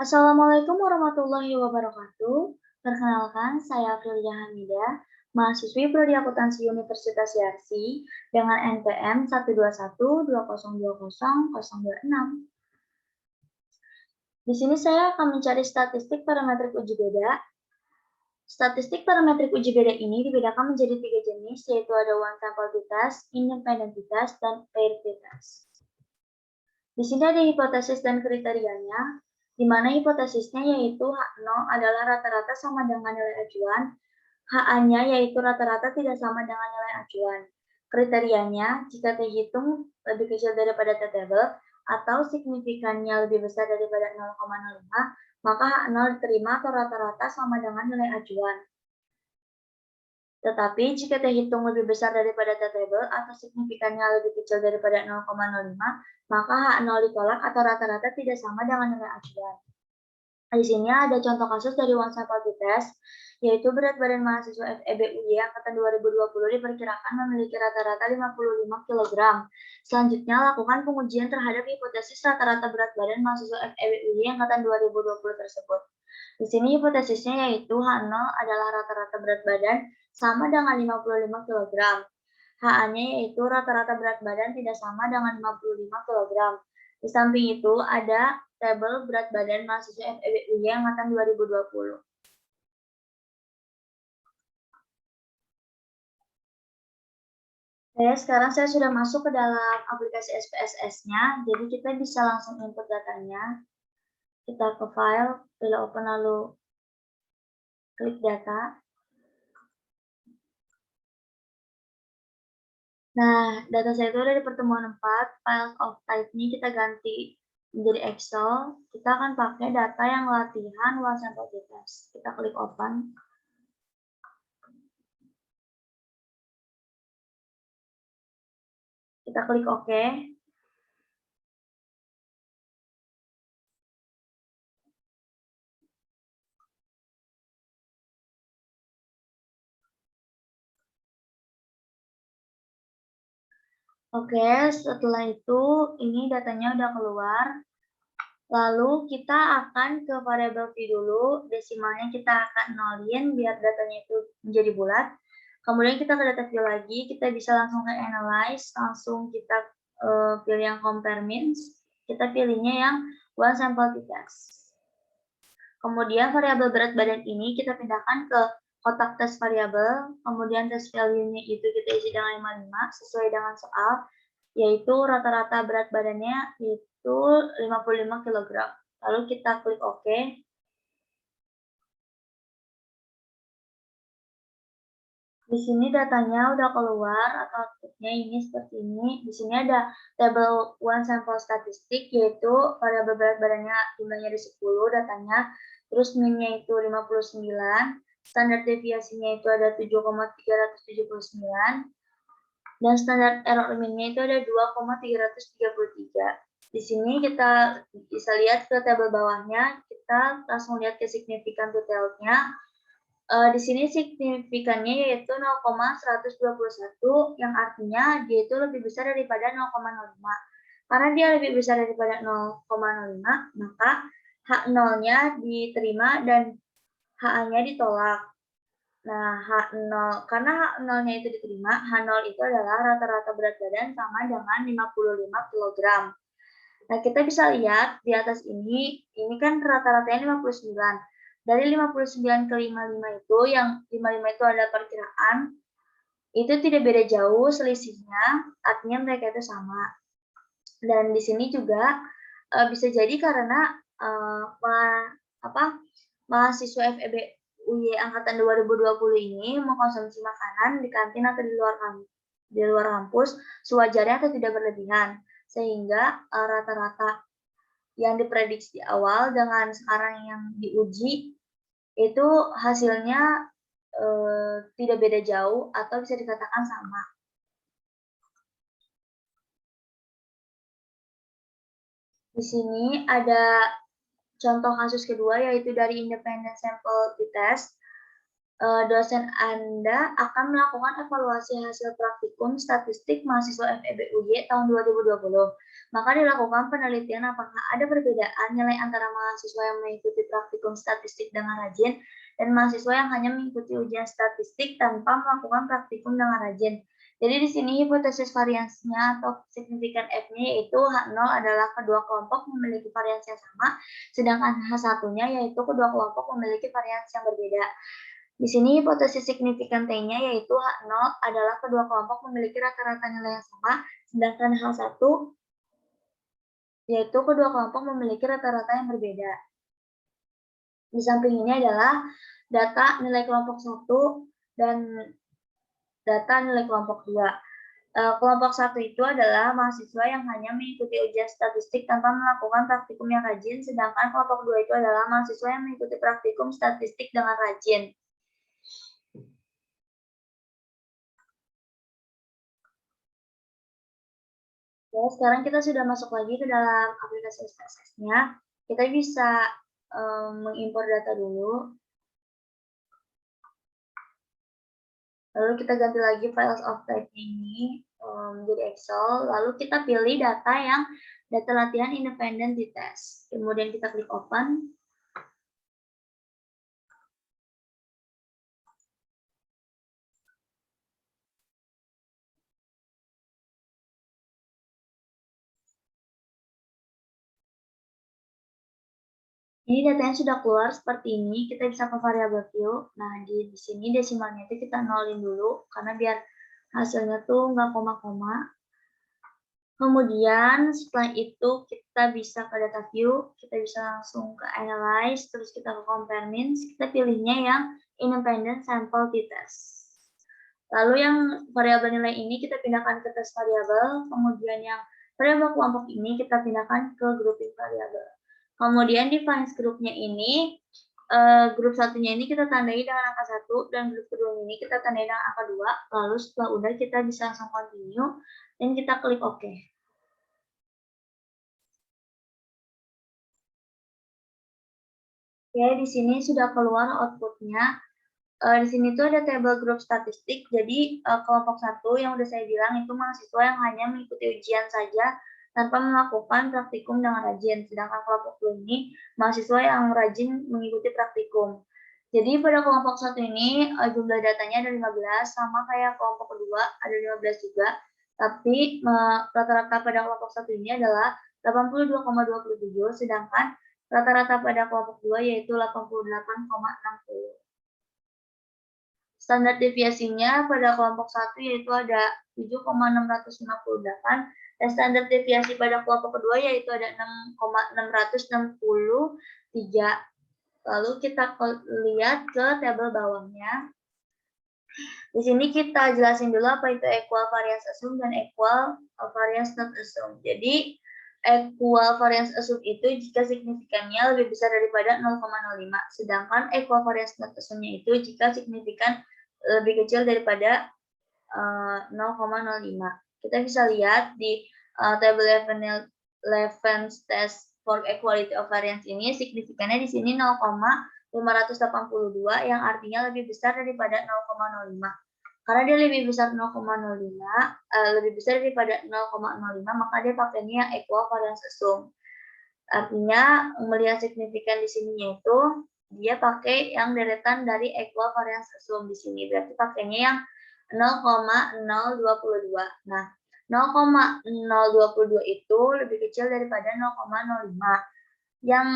Assalamualaikum warahmatullahi wabarakatuh. Perkenalkan, saya Aprilia Hamidah, mahasiswi Prodi Akuntansi Universitas Yarsi dengan NPM 121202026. Di sini saya akan mencari statistik parametrik uji beda. Statistik parametrik uji beda ini dibedakan menjadi 3 jenis, yaitu ada one sample t-test, independent t-test, dan paired t-test. Di sini ada hipotesis dan kriterianya, di mana hipotesisnya yaitu H0 adalah rata-rata sama dengan nilai acuan, HA-nya yaitu rata-rata tidak sama dengan nilai acuan. Kriterianya, jika terhitung lebih kecil daripada T-table atau signifikannya lebih besar daripada 0,05, maka H0 diterima atau rata-rata sama dengan nilai acuan. Tetapi jika terhitung lebih besar daripada T-table atau signifikannya lebih kecil daripada 0,05, maka H0 ditolak atau rata-rata tidak sama dengan nilai acuan. Di sini ada contoh kasus dari one sample t-test, yaitu berat badan mahasiswa FEB UY angkatan 2020 diperkirakan memiliki rata-rata 55 kg. Selanjutnya, lakukan pengujian terhadap hipotesis rata-rata berat badan mahasiswa FEB UY angkatan 2020 tersebut. Di sini hipotesisnya yaitu H0 adalah rata-rata berat badan sama dengan 55 kg. HA-nya yaitu rata-rata berat badan tidak sama dengan 55 kg. Di samping itu ada tabel berat badan mahasiswa FEB UY angkatan 2020. Oke, sekarang saya sudah masuk ke dalam aplikasi SPSS-nya, jadi kita bisa langsung input datanya. Kita ke file, pilih open lalu klik data. Nah, data saya itu ada di pertemuan 4, files of type-nya kita ganti menjadi Excel. Kita akan pakai data yang latihan one sample t-test. Kita klik open. Kita klik OK. Oke, setelah itu ini datanya udah keluar. Lalu kita akan ke variabel V dulu, desimalnya kita akan nolin biar datanya itu menjadi bulat. Kemudian kita ke data view lagi, kita bisa langsung ke analyze, langsung kita pilih yang compare means, kita pilihnya yang one sample t-test. Kemudian variabel berat badan ini kita pindahkan ke kotak tes variabel, kemudian tes value-nya itu kita isi dengan 55 sesuai dengan soal, yaitu rata-rata berat badannya itu 55 kg. Lalu kita klik OK. Di sini datanya udah keluar atau outputnya ini seperti ini. Di sini ada tabel one sample statistik, yaitu variabel berat badannya jumlahnya ada 10 datanya, terus min-nya itu 59, standar deviasinya itu ada 7,379, dan standar error min-nya itu ada 2,333. Di sini kita bisa lihat ke tabel bawahnya, kita langsung lihat ke signifikan detailnya. Di sini signifikannya yaitu 0,121, yang artinya dia itu lebih besar daripada 0,05. Karena dia lebih besar daripada 0,05, maka H0-nya diterima dan HA-nya ditolak. Nah, H0, karena H0-nya itu diterima, H0 itu adalah rata-rata berat badan sama dengan 55 kg. Nah, kita bisa lihat di atas ini kan rata-ratanya 59. Dari 59 ke 55 itu, yang 55 itu adalah perkiraan, itu tidak beda jauh selisihnya, artinya mereka itu sama. Dan di sini juga bisa jadi karena mahasiswa FEB UY angkatan 2020 ini mengkonsumsi makanan di kantin atau di luar kampus sewajarnya atau tidak berlebihan, sehingga rata-rata yang diprediksi awal dengan sekarang yang diuji itu hasilnya tidak beda jauh atau bisa dikatakan sama. Di sini ada contoh kasus kedua, yaitu dari independent sample t-test. dosen Anda akan melakukan evaluasi hasil praktikum statistik mahasiswa FEB UY tahun 2020. Maka dilakukan penelitian apakah ada perbedaan nilai antara mahasiswa yang mengikuti praktikum statistik dengan rajin dan mahasiswa yang hanya mengikuti ujian statistik tanpa melakukan praktikum dengan rajin. Jadi di sini hipotesis variansinya atau signifikan F-nya yaitu H0 adalah kedua kelompok memiliki variansi yang sama, sedangkan H1-nya yaitu kedua kelompok memiliki variansi yang berbeda. Di sini hipotesis signifikan T-nya yaitu H0 adalah kedua kelompok memiliki rata-rata nilai yang sama, sedangkan H1 yaitu kedua kelompok memiliki rata-rata yang berbeda. Di samping ini adalah data nilai kelompok 1 dan data nilai kelompok 2. Kelompok 1 itu adalah mahasiswa yang hanya mengikuti ujian statistik tanpa melakukan praktikum yang rajin, sedangkan kelompok 2 itu adalah mahasiswa yang mengikuti praktikum statistik dengan rajin. Ya, sekarang kita sudah masuk lagi ke dalam aplikasi SPSS-nya. Kita bisa mengimpor data dulu. Lalu kita ganti lagi files of type ini menjadi Excel. Lalu kita pilih data yang data latihan independent di tes. Kemudian kita klik open. Ini datanya sudah keluar seperti ini, kita bisa ke variabel view. Nah, di sini desimalnya itu kita nolin dulu, karena biar hasilnya tuh nggak koma-koma. Kemudian setelah itu kita bisa ke data view, kita bisa langsung ke analyze, terus kita ke compare means, kita pilihnya yang independent sample t-test. Lalu yang variabel nilai ini kita pindahkan ke test variabel, kemudian yang variabel kelompok ini kita pindahkan ke grouping variabel. Kemudian di finds grupnya ini, grup satunya ini kita tandai dengan angka 1, dan grup kedua ini kita tandai dengan angka 2, lalu setelah udah kita bisa langsung continue, dan kita klik OK. Oke, di sini sudah keluar outputnya. Di sini tuh ada tabel grup statistik, jadi kelompok 1 yang udah saya bilang itu mahasiswa yang hanya mengikuti ujian saja tanpa melakukan praktikum dengan rajin, sedangkan kelompok 2 ini mahasiswa yang rajin mengikuti praktikum. Jadi pada kelompok 1 ini jumlah datanya ada 15, sama kayak kelompok kedua ada 15 juga, tapi rata-rata pada kelompok 1 ini adalah 82,27, sedangkan rata-rata pada kelompok 2 yaitu 88,60. Standar deviasinya pada kelompok 1 yaitu ada 7,658, dan standar deviasi pada kelompok kedua yaitu ada 6,663. Lalu kita lihat ke tabel bawahnya. Di sini kita jelasin dulu apa itu equal variance assume dan equal variance not assume. Jadi equal variance assume itu jika signifikannya lebih besar daripada 0,05, sedangkan equal variance not assume-nya itu jika signifikan lebih kecil daripada 0,05. Kita bisa lihat di table Levens test for equality of variance ini, signifikannya di sini 0,582 yang artinya lebih besar daripada 0,05. Karena dia lebih besar 0,05, lebih besar daripada 0,05, maka dia pakainya yang equal variance assume. Artinya melihat signifikan di sininya itu dia pakai yang deretan dari equal variance assume di sini. Berarti pakainya yang 0,022. Nah, 0,022 itu lebih kecil daripada 0,05. Yang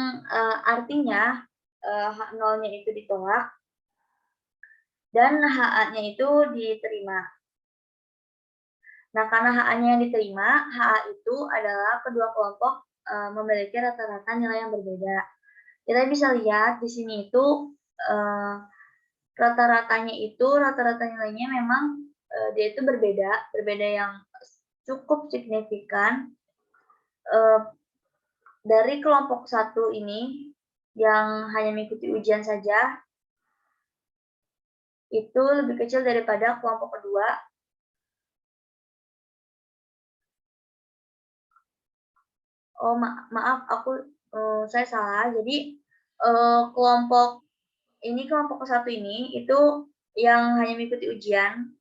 artinya H0-nya itu ditolak dan HA-nya itu diterima. Nah, karena HA-nya yang diterima, HA itu adalah kedua kelompok memiliki rata-rata nilai yang berbeda. Kita bisa lihat di sini itu rata-ratanya itu rata-rata nilainya memang dia itu berbeda yang cukup signifikan. Dari kelompok 1 ini yang hanya mengikuti ujian saja itu lebih kecil daripada kelompok kedua. Oh, maaf, saya salah. Jadi kelompok ini kelompok ke-1 ini itu yang hanya mengikuti ujian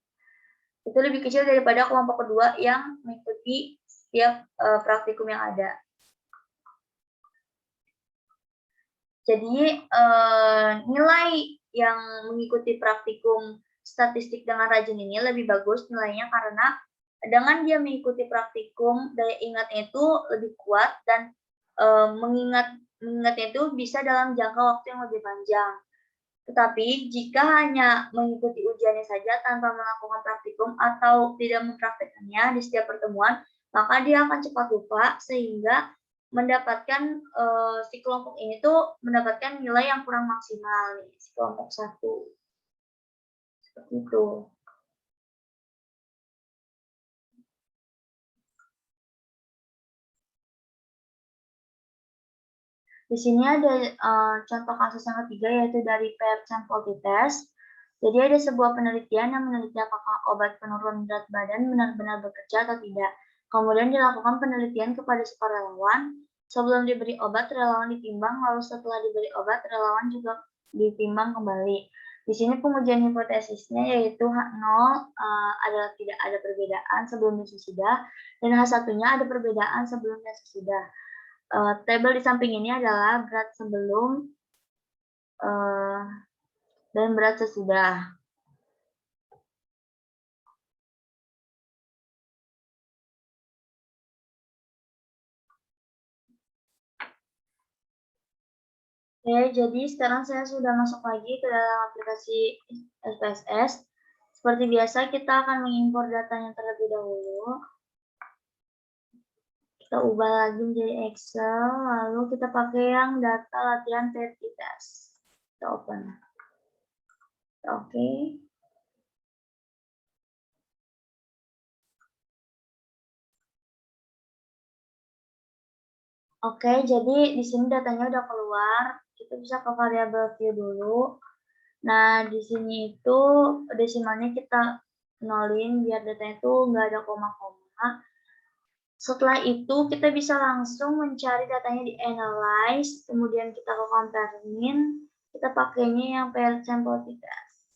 itu lebih kecil daripada kelompok kedua yang mengikuti setiap praktikum yang ada. Jadi nilai yang mengikuti praktikum statistik dengan rajin ini lebih bagus nilainya karena dengan dia mengikuti praktikum daya ingatnya itu lebih kuat dan mengingatnya itu bisa dalam jangka waktu yang lebih panjang. Tetapi jika hanya mengikuti ujiannya saja tanpa melakukan praktikum atau tidak mempraktikkannya di setiap pertemuan, maka dia akan cepat lupa sehingga mendapatkan si kelompok ini tuh mendapatkan nilai yang kurang maksimal nih, si kelompok 1. Seperti itu. Di sini ada contoh kasus yang ketiga yaitu dari paired sample test. Jadi ada sebuah penelitian yang meneliti apakah obat penurun berat badan benar-benar bekerja atau tidak. Kemudian dilakukan penelitian kepada sukarelawan. Sebelum diberi obat, relawan ditimbang, lalu setelah diberi obat, relawan juga ditimbang kembali. Di sini pengujian hipotesisnya yaitu H0 adalah tidak ada perbedaan sebelum dan sesudah, dan H1-nya ada perbedaan sebelum dan sesudah. Tabel di samping ini adalah berat sebelum dan berat sesudah. Oke, jadi sekarang saya sudah masuk lagi ke dalam aplikasi SPSS. Seperti biasa, kita akan mengimpor datanya terlebih dahulu. Kita ubah lagi menjadi Excel, lalu kita pakai yang data latihan PRT test. Kita open. Oke. Oke, jadi di sini datanya udah keluar. Kita bisa ke variabel view dulu. Nah, di sini itu desimalnya kita nolin biar datanya itu nggak ada koma-koma. Setelah itu kita bisa langsung mencari datanya di analyze, kemudian kita ke comparing, kita pakainya yang paired sample test.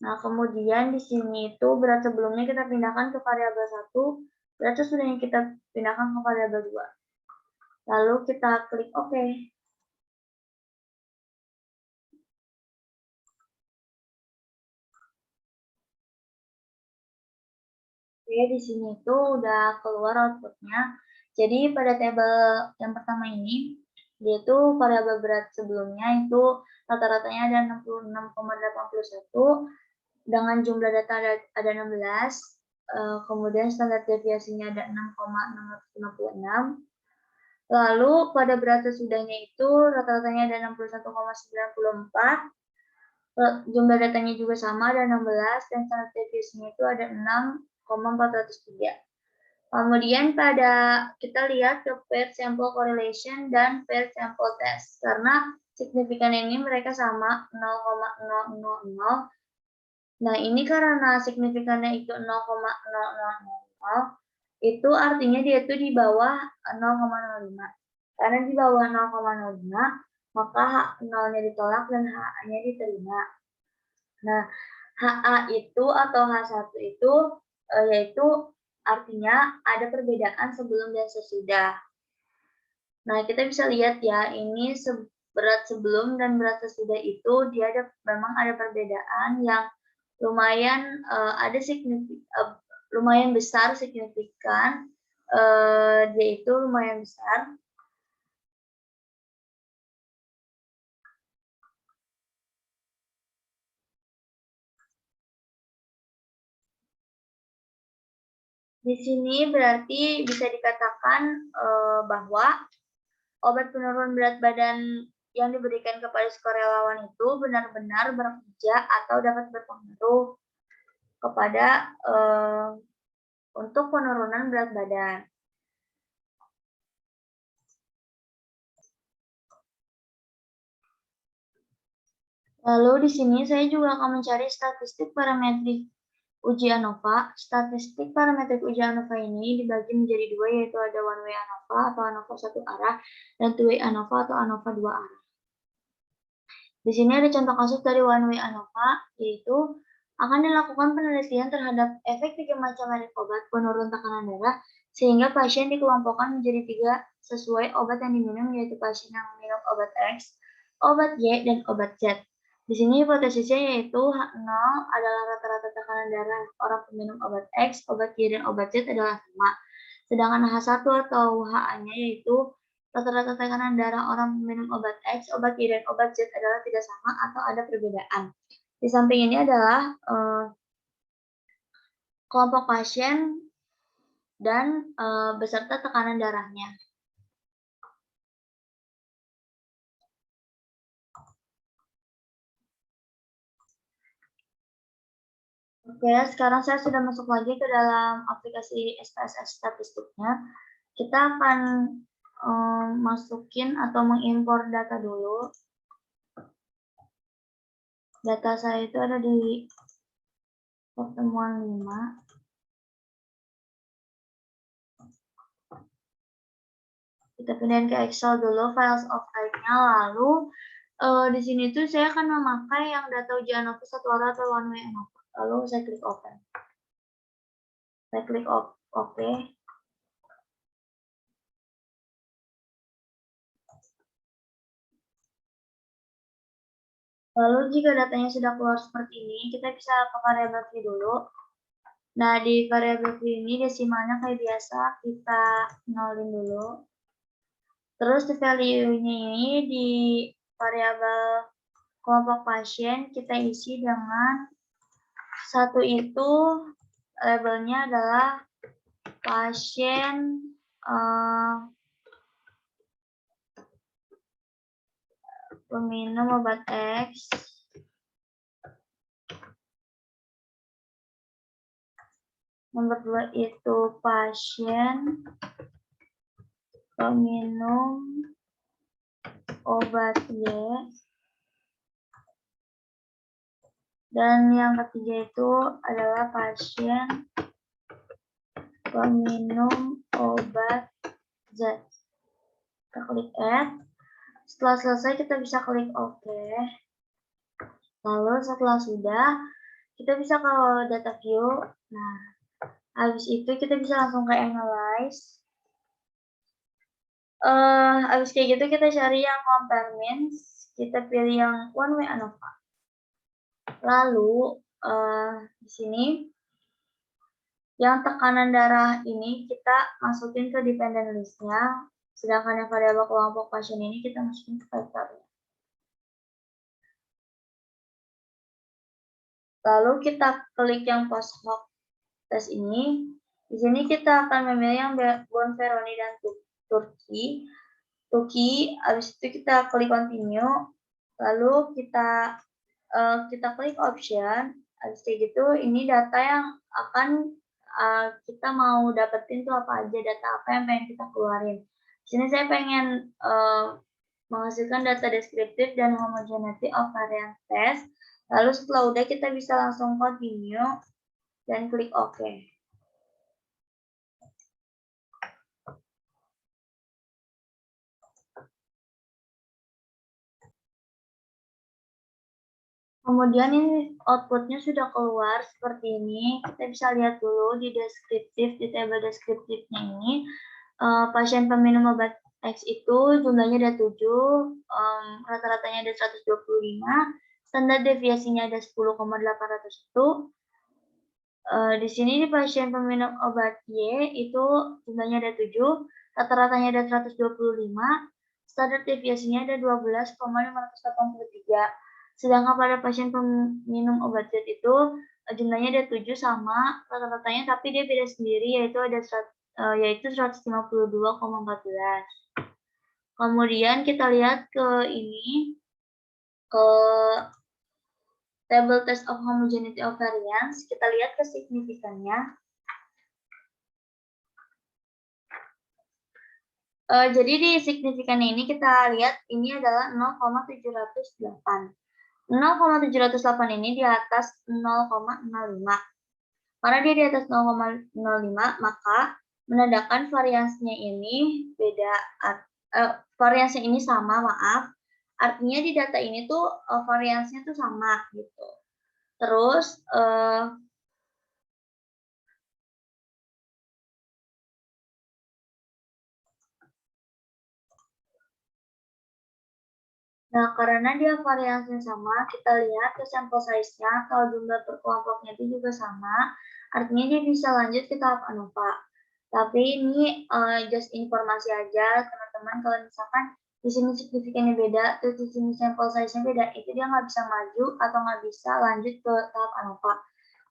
Nah, kemudian di sini itu berat sebelumnya kita pindahkan ke variabel 1, berat sesudahnya kita pindahkan ke variabel 2. Lalu kita klik OK. Oke, di sini itu udah keluar outputnya. Jadi pada tabel yang pertama ini, dia itu variabel berat sebelumnya itu rata-ratanya ada 66,81, dengan jumlah data ada 16, kemudian standar deviasinya ada 6,656. Lalu pada berat sesudahnya itu rata-ratanya ada 61,94, jumlah datanya juga sama ada 16 dan standar deviasinya itu ada 6,403. Kemudian pada kita lihat ke paired sample correlation dan paired sample test karena signifikan ini mereka sama 0,000. Nah, ini karena signifikannya itu 0,0000 itu artinya dia itu di bawah 0,05. Karena di bawah 0,05 maka H0-nya ditolak dan HA-nya diterima. Nah, HA itu atau H1 itu yaitu artinya ada perbedaan sebelum dan sesudah. Nah, kita bisa lihat ya, ini berat sebelum dan berat sesudah itu dia memang ada perbedaan yang lumayan lumayan besar signifikan, dia itu lumayan besar. Di sini berarti bisa dikatakan bahwa obat penurun berat badan yang diberikan kepada sukarelawan itu benar-benar bekerja atau dapat berpengaruh kepada untuk penurunan berat badan. Lalu di sini saya juga akan mencari statistik parametrik uji ANOVA. Statistik parametrik uji ANOVA ini dibagi menjadi dua, yaitu ada one way ANOVA atau ANOVA satu arah dan two way ANOVA atau ANOVA dua arah. Di sini ada contoh kasus dari One Way ANOVA, yaitu akan dilakukan penelitian terhadap efek 3 macam merek obat penurun tekanan darah, sehingga pasien dikelompokkan menjadi 3 sesuai obat yang diminum, yaitu pasien yang minum obat X, obat Y, dan obat Z. Di sini hipotesisnya yaitu H0 adalah rata-rata tekanan darah orang peminum obat X, obat Y, dan obat Z adalah sama. Sedangkan H1 atau HA-nya yaitu rata-rata tekanan darah orang peminum obat X, obat Y, dan obat Z adalah tidak sama atau ada perbedaan. Di samping ini adalah kelompok pasien dan beserta tekanan darahnya. Oke, sekarang saya sudah masuk lagi ke dalam aplikasi SPSS statistiknya. Kita akan masukin atau mengimpor data dulu. Data saya itu ada di pertemuan 5. Kita pindahin ke Excel dulu, files of type-nya, lalu di sini tuh saya akan memakai yang data ujian ANOVA 1 arah atau one way ANOVA. Lalu saya klik open. Saya klik OK. Lalu jika datanya sudah keluar seperti ini, kita bisa ke variabel v dulu. Nah, di variabel v ini desimalnya kayak biasa, kita nolin dulu. Terus di value-nya ini di variabel kelompok pasien kita isi dengan 1 itu labelnya adalah pasien peminum obat X, nomor 2 itu pasien peminum obat Y, dan yang ketiga itu adalah pasien peminum obat Z. Kita klik add. Setelah selesai kita bisa klik OK. Lalu setelah sudah, kita bisa ke data view. Nah, habis itu kita bisa langsung ke analyze. Habis kayak gitu kita cari yang compare means, kita pilih yang one way ANOVA. Lalu di sini yang tekanan darah ini kita masukin ke dependent list-nya, sedangkan yang variabel kelompok pasien ini kita masukin ke factor-nya. Lalu kita klik yang post hoc test ini. Di sini kita akan memilih yang Bonferroni dan Turki. Habis itu kita klik continue. Lalu kita klik option. Habis kayak gitu, ini data yang akan kita mau dapetin tuh apa aja, data apa yang pengen kita keluarin. Di sini saya pengen menghasilkan data deskriptif dan homogeneity of variance test. Lalu setelah udah kita bisa langsung continue dan klik OK. Kemudian ini outputnya sudah keluar seperti ini. Kita bisa lihat dulu di deskriptif, di tabel deskriptifnya ini. Pasien peminum obat X itu jumlahnya ada 7, rata-ratanya ada 125, standar deviasinya ada 10,801. Di sini di pasien peminum obat Y itu jumlahnya ada 7, rata-ratanya ada 125, standar deviasinya ada 12,583. Sedangkan pada pasien peminum obat Z itu jumlahnya ada 7 sama rata-ratanya, tapi dia beda sendiri yaitu ada 152,14. Kemudian kita lihat ke ini, ke table test of homogeneity of variance, kita lihat ke signifikannya. Jadi di signifikan ini kita lihat ini adalah 0,708. 0,708 ini di atas 0,05. Karena dia di atas 0,05, maka menandakan variansinya ini beda, variansi ini sama, maaf, Artinya di data ini tuh variansinya tuh sama gitu. Terus nah, karena dia variansinya sama, kita lihat ke sampel size-nya, kalau jumlah per kelompoknya itu juga sama, artinya dia bisa lanjut ke tahap ANOVA. Tapi ini just informasi aja, teman-teman, kalau misalkan di sini signifikannya beda, terus di sini sampel size-nya beda, itu dia nggak bisa maju atau nggak bisa lanjut ke tahap ANOVA.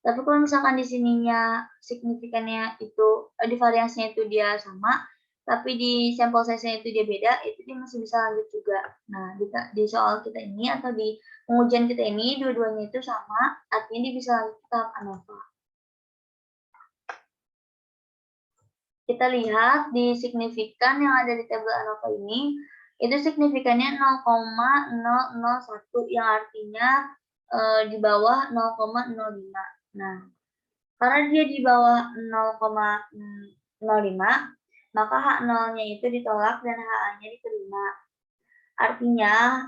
Tapi kalau misalkan di sininya signifikannya itu, di variasinya itu dia sama, tapi di sampel size-nya itu dia beda, itu dia masih bisa lanjut juga. Nah, di soal kita ini atau di pengujian kita ini, dua-duanya itu sama, artinya dia bisa lanjut ke tahap ANOVA. Kita lihat di signifikan yang ada di tabel ANOVA ini, itu signifikannya 0,001, yang artinya di bawah 0,05. Nah, karena dia di bawah 0,05, maka H0-nya itu ditolak dan HA-nya diterima. Artinya,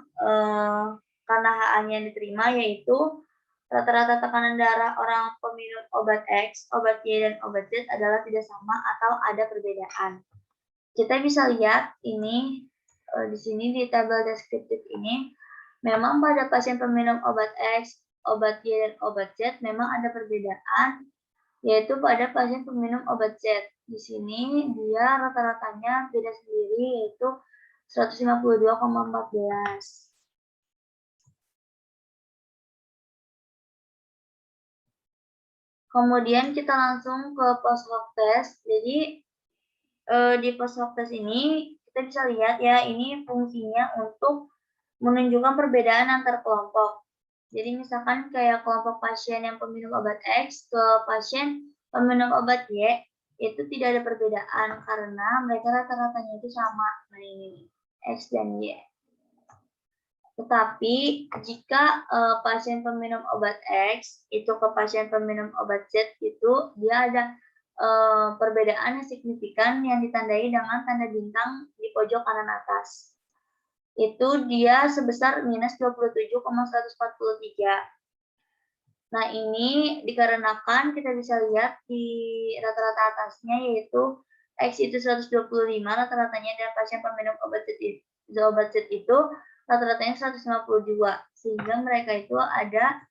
karena HA-nya diterima, yaitu rata-rata tekanan darah orang peminum obat X, obat Y, dan obat Z adalah tidak sama atau ada perbedaan. Kita bisa lihat ini di sini di tabel deskriptif ini, memang pada pasien peminum obat X, obat Y, dan obat Z memang ada perbedaan, yaitu pada pasien peminum obat Z. Di sini dia rata-ratanya beda sendiri, yaitu 152,14. Kemudian kita langsung ke post hoc test. Jadi di post hoc test ini kita bisa lihat ya, ini fungsinya untuk menunjukkan perbedaan antar kelompok. Jadi misalkan kayak kelompok pasien yang peminum obat X ke pasien peminum obat Y, itu tidak ada perbedaan karena mereka rata-ratanya itu sama. Nah, ini X dan Y. Tetapi jika pasien peminum obat X itu ke pasien peminum obat Z itu dia ada perbedaan yang signifikan yang ditandai dengan tanda bintang di pojok kanan atas. Itu dia sebesar minus 27,143. Nah, ini dikarenakan kita bisa lihat di rata-rata atasnya, yaitu X itu 125 rata-ratanya, dan pasien peminum obat Z itu rata-ratanya 152, sehingga mereka itu ada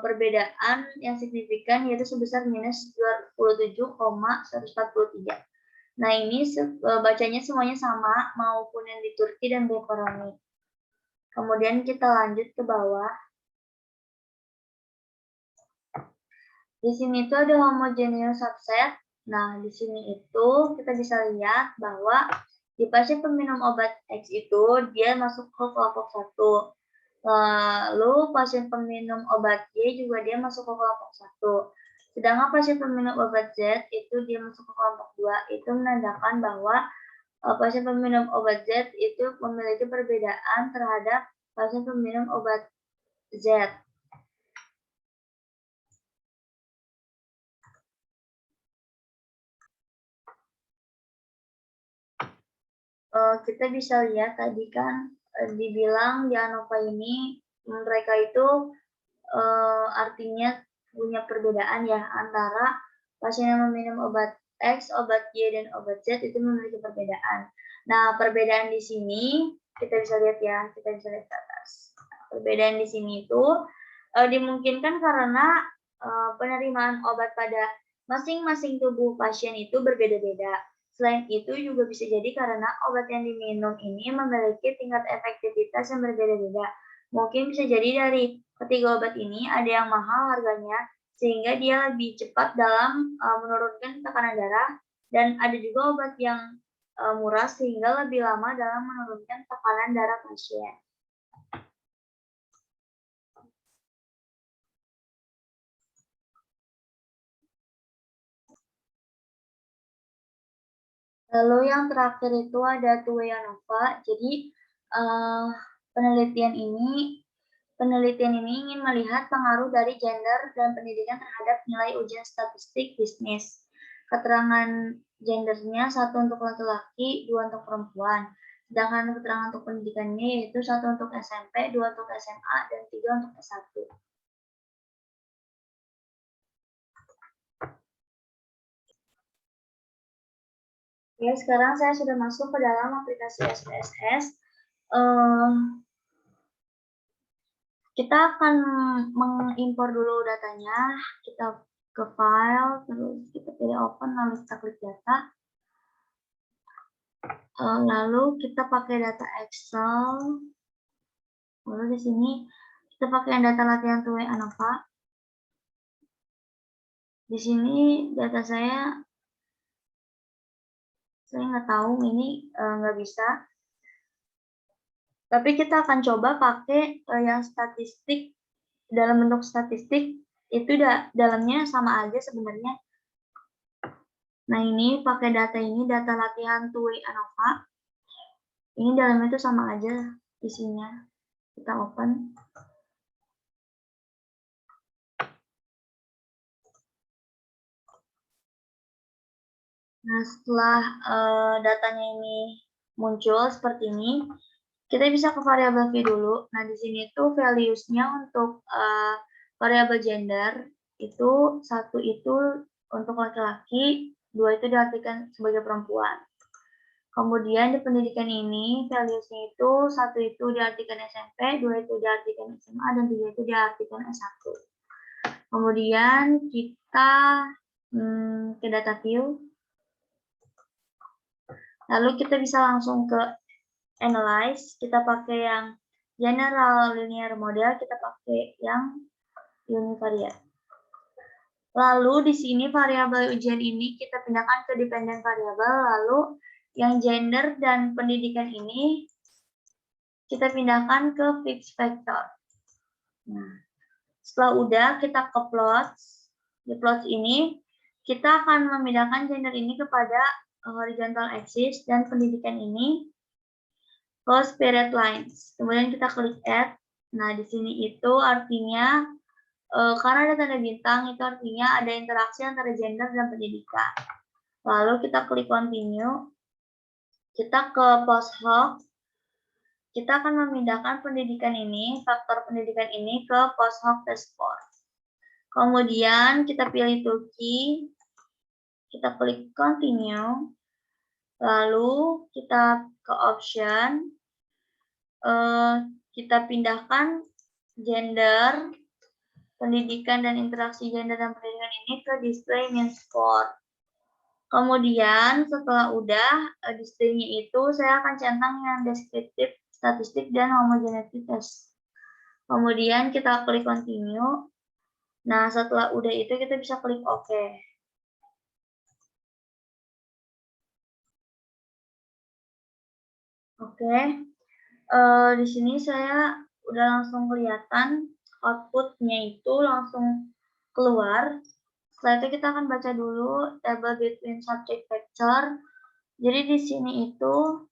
perbedaan yang signifikan, yaitu sebesar minus 27,143. Nah, ini bacanya semuanya sama, maupun yang di Turki dan Bekoroni. Kemudian kita lanjut ke bawah. Di sini tuh ada homogeneous subset. Nah, di sini itu kita bisa lihat bahwa di pasien peminum obat X itu dia masuk ke kelompok 1. Lalu pasien peminum obat Y juga dia masuk ke kelompok 1. Sedangkan pasien peminum obat Z itu dia masuk ke kelompok 2. Itu menandakan bahwa pasien peminum obat Z itu memiliki perbedaan terhadap pasien peminum obat Z. Kita bisa lihat tadi kan dibilang di ANOVA ini mereka itu artinya punya perbedaan ya antara pasien yang meminum obat X, obat Y, dan obat Z itu memiliki perbedaan. Nah, perbedaan di sini kita bisa lihat ya, kita bisa lihat ke atas. Perbedaan di sini itu dimungkinkan karena penerimaan obat pada masing-masing tubuh pasien itu berbeda-beda. Selain itu juga bisa jadi karena obat yang diminum ini memiliki tingkat efektivitas yang berbeda-beda. Mungkin bisa jadi dari ketiga obat ini ada yang mahal harganya, sehingga dia lebih cepat dalam menurunkan tekanan darah, dan ada juga obat yang murah sehingga lebih lama dalam menurunkan tekanan darah pasien. Lalu yang terakhir itu ada two-way ANOVA. Jadi penelitian ini ingin melihat pengaruh dari gender dan pendidikan terhadap nilai ujian statistik bisnis. Keterangan gendernya 1 untuk laki-laki, 2 untuk perempuan. Sedangkan keterangan untuk pendidikannya yaitu 1 untuk SMP, 2 untuk SMA, dan 3 untuk S1. Oke, sekarang saya sudah masuk ke dalam aplikasi SPSS. Kita akan mengimpor dulu datanya. Kita ke file, terus kita pilih open, lalu kita klik data. Lalu kita pakai data Excel. Lalu di sini kita pakai data latihan TUE ANOVA. Di sini data saya nggak tahu, ini nggak bisa. Tapi kita akan coba pakai yang statistik, dalam bentuk statistik, itu dalamnya sama aja sebenarnya. Nah, ini pakai data ini, data latihan TUE ANOVA. Ini dalamnya itu sama aja isinya. Kita open. Nah, setelah datanya ini muncul seperti ini, kita bisa ke variabel V dulu. Nah, di sini tuh values-nya untuk variabel gender itu 1 itu untuk laki-laki, 2 itu diartikan sebagai perempuan. Kemudian di pendidikan ini values-nya itu 1 itu diartikan SMP, 2 itu diartikan SMA, dan 3 itu diartikan S1. Kemudian kita ke data view. Lalu kita bisa langsung ke analyze, kita pakai yang general linear model, kita pakai yang univariate. Lalu di sini variabel ujian ini kita pindahkan ke dependent variable, lalu yang gender dan pendidikan ini kita pindahkan ke fixed vector. Nah, setelah udah kita ke plots. Di plots ini kita akan memindahkan gender ini kepada horizontal axis dan pendidikan ini ke spirit lines. Kemudian kita klik add. Nah, di sini itu artinya karena ada tanda bintang itu artinya ada interaksi antara gender dan pendidikan. Lalu kita klik continue. Kita ke post hoc. Kita akan memindahkan pendidikan ini, faktor pendidikan ini ke post hoc test score. Kemudian kita pilih toolkey. Kita klik continue. Lalu kita ke option, kita pindahkan gender, pendidikan, dan interaksi gender dan pendidikan ini ke display mean score. Kemudian setelah udah display-nya itu saya akan centang yang deskriptif, statistik, dan homogeneity test. Kemudian kita klik continue. Nah, setelah udah itu kita bisa klik OK. Oke, di sini saya udah langsung kelihatan output-nya itu langsung keluar. Setelah itu kita akan baca dulu table between subject vector. Jadi di sini itu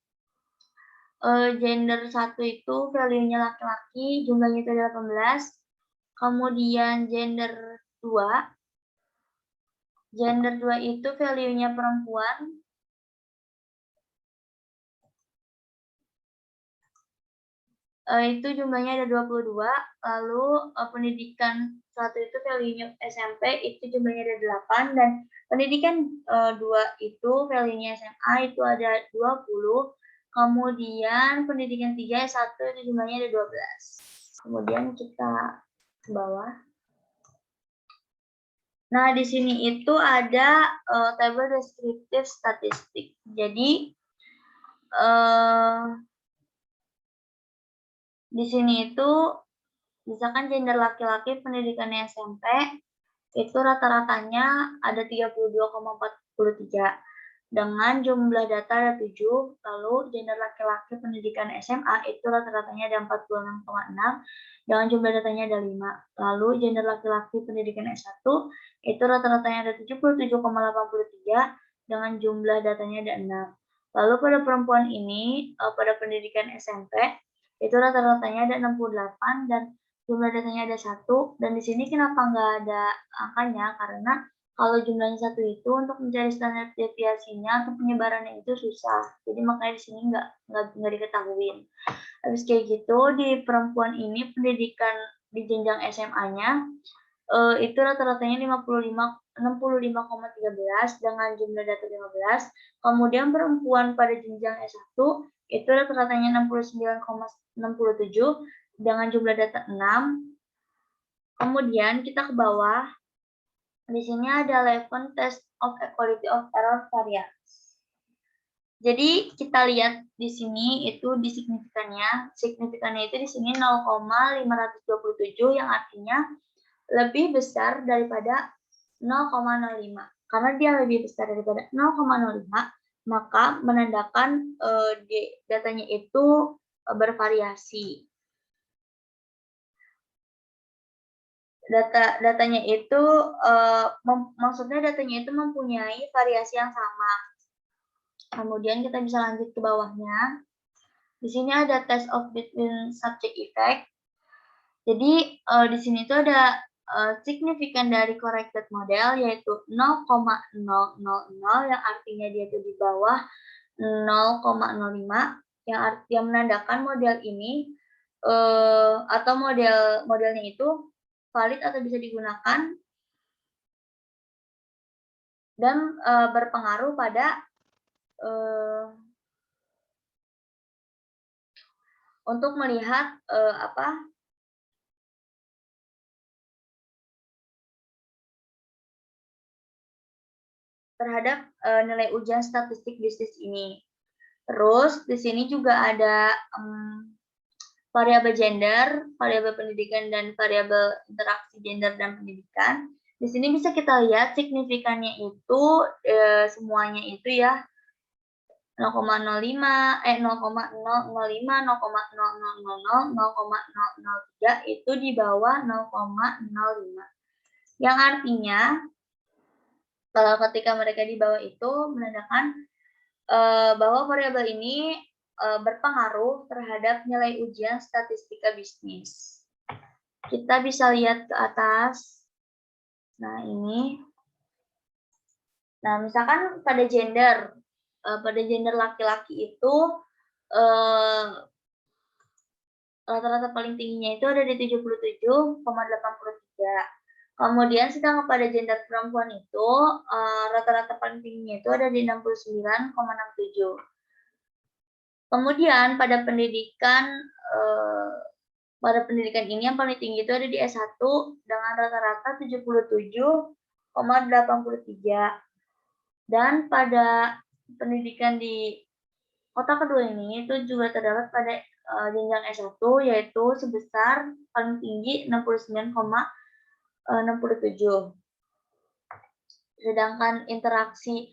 gender 1 itu value-nya laki-laki, jumlahnya itu ada 18. Kemudian gender 2 itu value-nya perempuan. Itu jumlahnya ada 22, lalu pendidikan 1 itu value-nya SMP, itu jumlahnya ada 8, dan pendidikan 2 itu value-nya SMA, itu ada 20, kemudian pendidikan 3 S1 itu jumlahnya ada 12. Kemudian kita ke bawah. Nah, di sini itu ada tabel deskriptif statistik. Jadi, di sini itu misalkan gender laki-laki pendidikannya SMP itu rata-ratanya ada 32,43 dengan jumlah data ada 7, lalu gender laki-laki pendidikan SMA itu rata-ratanya ada 46,6 dengan jumlah datanya ada 5, lalu gender laki-laki pendidikan S1 itu rata-ratanya ada 77,83 dengan jumlah datanya ada 6. Lalu pada perempuan ini pada pendidikan SMP itu rata-ratanya ada 68 dan jumlah datanya ada 1, dan di sini kenapa nggak ada angkanya? Karena Kalau jumlahnya 1 itu untuk mencari standar deviasinya atau penyebarannya itu susah. Jadi makanya di sini nggak diketahuin. Habis kayak gitu di perempuan ini pendidikan di jenjang SMA-nya itu rata-ratanya 65,13 dengan jumlah data 15. Kemudian perempuan pada jenjang S1 itu rata-ratanya 69,67 dengan jumlah data 6. Kemudian kita ke bawah. Di sini ada 11 test of equality of error variance. Jadi kita lihat di sini itu di signifikannya. Signifikannya itu di sini 0,527 yang artinya lebih besar daripada 0,05. Karena dia lebih besar daripada 0,05, maka menandakan datanya itu bervariasi. Datanya itu maksudnya datanya itu mempunyai variasi yang sama. Kemudian kita bisa lanjut ke bawahnya. Di sini ada test of between subject effect. Jadi di sini tuh ada signifikan dari corrected model yaitu 0,000 yang artinya dia itu di bawah 0,05 yang menandakan model ini atau modelnya itu valid atau bisa digunakan dan berpengaruh pada untuk melihat terhadap nilai ujian statistik bisnis ini. Terus di sini juga ada variabel gender, variabel pendidikan, dan variabel interaksi gender dan pendidikan. Di sini bisa kita lihat signifikannya itu semuanya itu ya 0,05, 0,005, 0,0000, 0,003 itu di bawah 0,05. Yang artinya kalau ketika mereka di bawah itu menandakan bahwa variabel ini berpengaruh terhadap nilai ujian statistika bisnis. Kita bisa lihat ke atas. Nah, ini. Nah, misalkan pada gender laki-laki itu rata-rata paling tingginya itu ada di 77,83. Kemudian sedangkan pada gender perempuan itu rata-rata paling tingginya itu ada di 69,67. Kemudian pada pendidikan ini yang paling tinggi itu ada di S1 dengan rata-rata 77,83. Dan pada pendidikan di kota kedua ini itu juga terdapat pada jenjang S1 yaitu sebesar paling tinggi 69,67. Sedangkan interaksi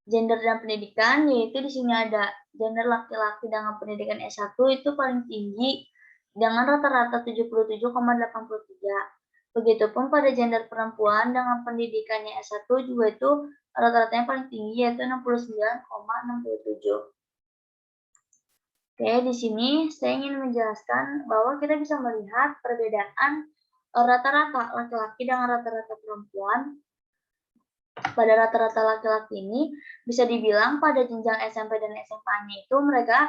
gender dan pendidikan yaitu di sini ada gender laki-laki dengan pendidikan S1 itu paling tinggi dengan rata-rata 77,83. Begitupun pada gender perempuan dengan pendidikannya S1 juga itu rata-ratanya paling tinggi yaitu 69,67. Oke, di sini saya ingin menjelaskan bahwa kita bisa melihat perbedaan rata-rata laki-laki dengan rata-rata perempuan. Pada rata-rata laki-laki ini bisa dibilang pada jenjang SMP dan SMA-nya itu mereka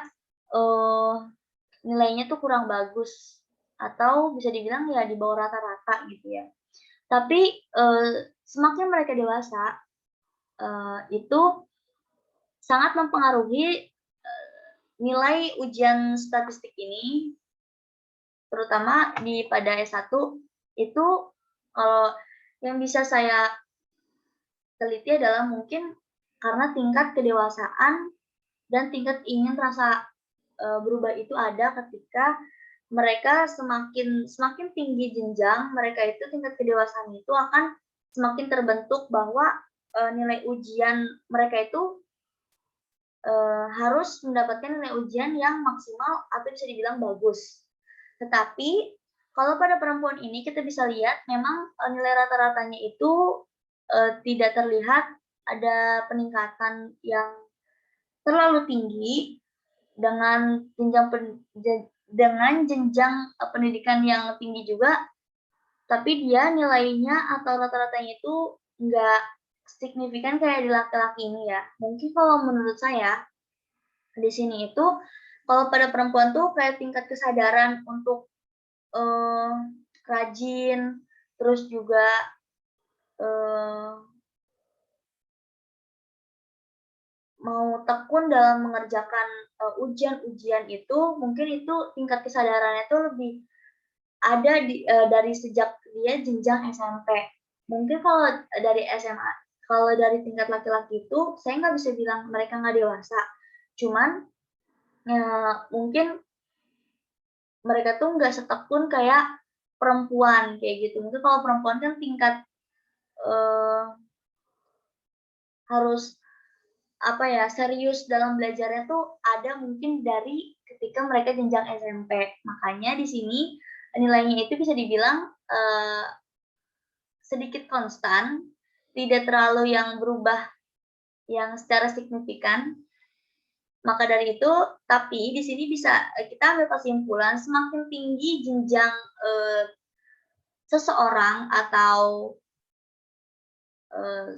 nilainya tuh kurang bagus atau bisa dibilang ya di bawah rata-rata gitu ya. Tapi semakin mereka dewasa itu sangat mempengaruhi nilai ujian statistik ini, terutama pada S1 itu kalau yang bisa saya teliti adalah mungkin karena tingkat kedewasaan dan tingkat ingin rasa berubah itu ada ketika mereka semakin tinggi jenjang mereka itu tingkat kedewasaan itu akan semakin terbentuk bahwa nilai ujian mereka itu harus mendapatkan nilai ujian yang maksimal atau bisa dibilang bagus. Tetapi kalau pada perempuan ini kita bisa lihat memang nilai rata-ratanya itu tidak terlihat ada peningkatan yang terlalu tinggi dengan jenjang pendidikan yang tinggi juga tapi dia nilainya atau rata-ratanya itu nggak signifikan kayak di laki-laki ini ya. Mungkin kalau menurut saya, di sini itu kalau pada perempuan tuh kayak tingkat kesadaran untuk, eee, rajin, terus juga, eee, mau tekun dalam mengerjakan, ujian-ujian itu, mungkin itu tingkat kesadarannya itu lebih ada dari sejak dia jenjang SMP. Mungkin kalau dari SMA, kalau dari tingkat laki-laki itu, saya nggak bisa bilang mereka nggak dewasa. Cuman, mungkin mereka tuh nggak setekun kayak perempuan, kayak gitu. Mungkin kalau perempuan kan tingkat, eee, harus, apa ya, serius dalam belajarnya tuh ada mungkin dari ketika mereka jenjang SMP. Makanya di sini nilainya itu bisa dibilang, sedikit konstan, tidak terlalu yang berubah yang secara signifikan. Maka dari itu, tapi di sini bisa, kita ambil kesimpulan semakin tinggi jenjang, eee, seseorang atau,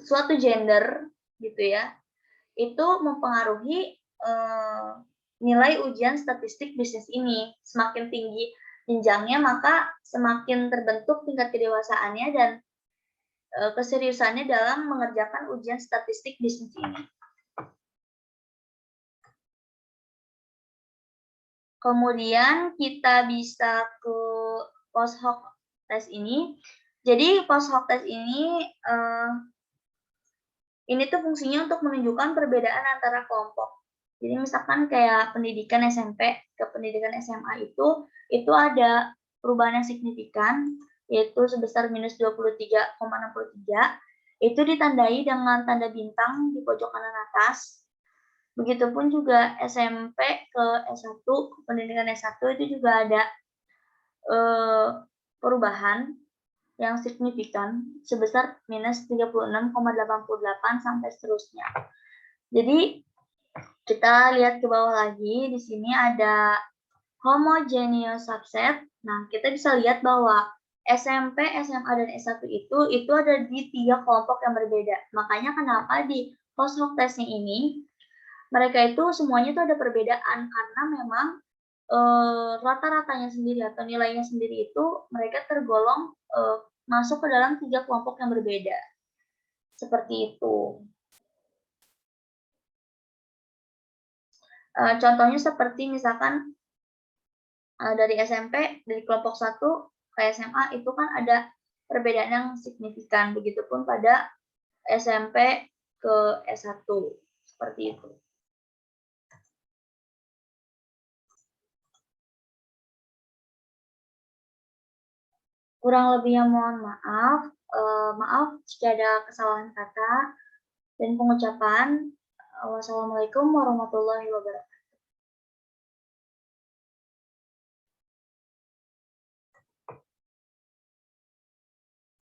suatu gender gitu ya, itu mempengaruhi, nilai ujian statistik bisnis ini. Semakin tinggi jenjangnya, maka semakin terbentuk tingkat kedewasaannya dan, keseriusannya dalam mengerjakan ujian statistik bisnis ini. Kemudian kita bisa ke post hoc test ini. Jadi post hoc test ini tuh fungsinya untuk menunjukkan perbedaan antara kelompok. Jadi misalkan kayak pendidikan SMP ke pendidikan SMA itu ada perubahan yang signifikan, yaitu sebesar -23,63, itu ditandai dengan tanda bintang di pojok kanan atas. Begitupun juga SMP ke S1, pendidikan S1 itu juga ada, eee, perubahan yang signifikan sebesar -36,88 sampai seterusnya. Jadi, kita lihat ke bawah lagi, di sini ada homogeneous subset. Nah, kita bisa lihat bahwa SMP, SMA, dan S1 itu ada di 3 kelompok yang berbeda. Makanya kenapa di post hoc test-nya ini mereka itu semuanya tuh ada perbedaan karena memang, rata-ratanya sendiri atau nilainya sendiri itu mereka tergolong, masuk ke dalam 3 kelompok yang berbeda, seperti itu. Contohnya seperti misalkan, dari SMP, dari kelompok 1 ke SMA itu kan ada perbedaan yang signifikan, begitupun pada SMP ke S1, seperti itu. Kurang lebihnya mohon maaf, maaf jika ada kesalahan kata dan pengucapan. Wassalamualaikum warahmatullahi wabarakatuh.